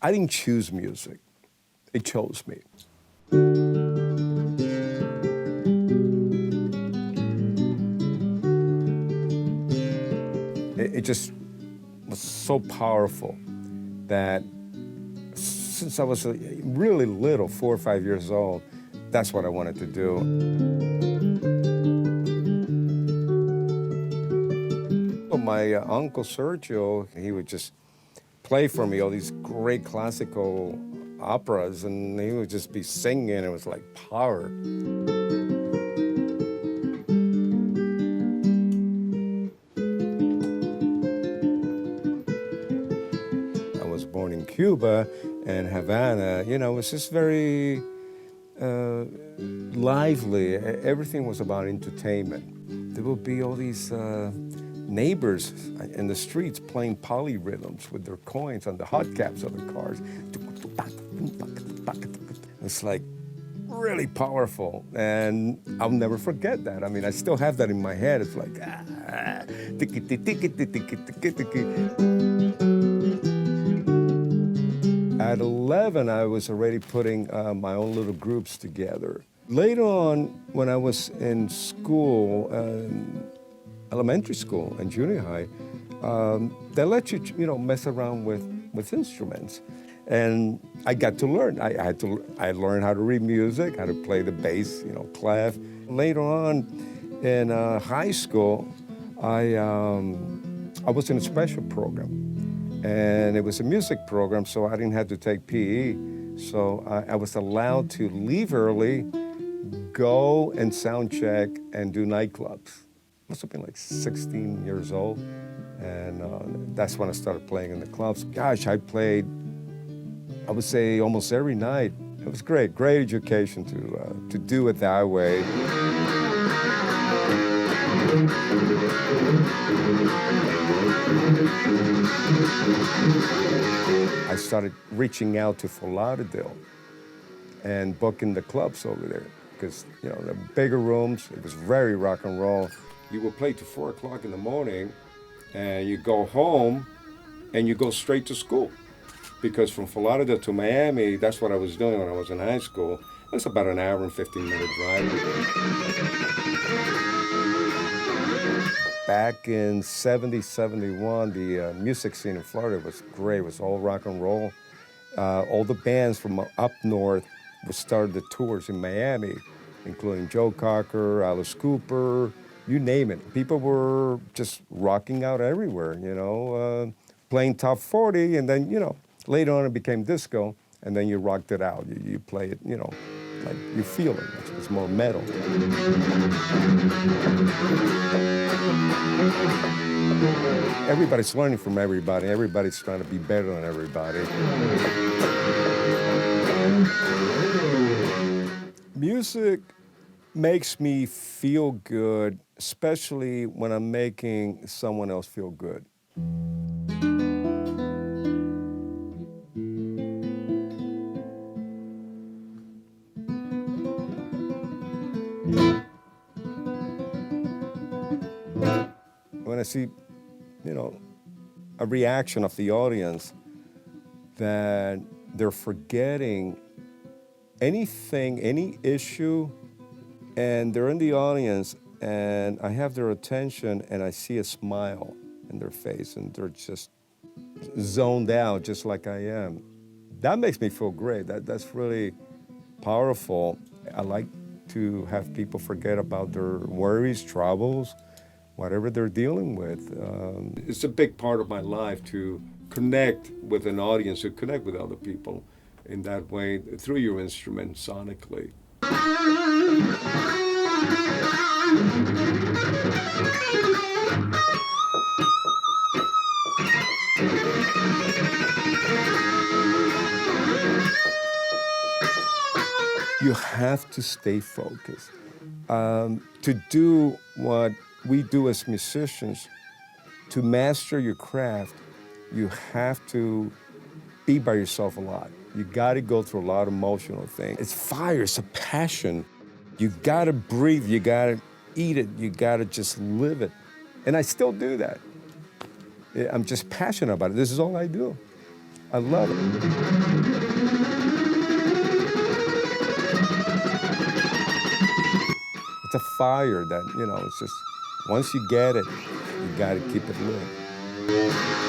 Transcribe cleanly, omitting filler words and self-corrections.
I didn't choose music. It chose me. It just was so powerful that since I was really little, 4 or 5 years old, that's what I wanted to do. Well, my uncle Sarzo, he would just play for me all these great classical operas, and he would just be singing. It was like power. I was born in Cuba and Havana. You know, it was just very lively. Everything was about entertainment. There would be all these neighbors in the streets playing polyrhythms with their coins on the hubcaps of the cars. It's like really powerful, and I'll never forget that. I mean, I still have that in my head. It's like, At 11, I was already putting my own little groups together. Later on, when I was in school, elementary school and junior high, they let you, mess around with instruments. And I got to learn. I learned how to read music, how to play the bass, clef. Later on in high school, I was in a special program, and it was a music program, so I didn't have to take PE. So I was allowed to leave early, go and sound check and do nightclubs. Must have been like 16 years old, and that's when I started playing in the clubs. Gosh, I played, I would say, almost every night. It was great education to do it that way. I started reaching out to Fort Lauderdale and booking the clubs over there because, the bigger rooms, it was very rock and roll. You would play till 4 o'clock in the morning, and you go home, and you go straight to school. Because from Fort Lauderdale to Miami, that's what I was doing when I was in high school. It's about an hour and 15-minute drive. Back in 70, 71, the music scene in Florida was great. It was all rock and roll. All the bands from up north would start the tours in Miami, including Joe Cocker, Alice Cooper, you name it. People were just rocking out everywhere, playing top 40, and then, later on it became disco, and then you rocked it out. You play it, like you feel it. It's more metal. Everybody's learning from everybody. Everybody's trying to be better than everybody. Music makes me feel good, especially when I'm making someone else feel good. When I see, a reaction of the audience that they're forgetting anything, any issue, and they're in the audience, and I have their attention, and I see a smile in their face, and they're just zoned out, just like I am. That makes me feel great. That's really powerful. I like to have people forget about their worries, troubles, whatever they're dealing with. It's a big part of my life to connect with an audience, to connect with other people in that way through your instrument sonically. You have to stay focused. To do what we do as musicians, to master your craft, you have to be by yourself a lot. You gotta go through a lot of emotional things. It's fire, it's a passion. You gotta breathe, you gotta eat it, you gotta just live it. And I still do that. I'm just passionate about it. This is all I do. I love it. It's a fire that, you know, it's just, once you get it, you got to keep it lit.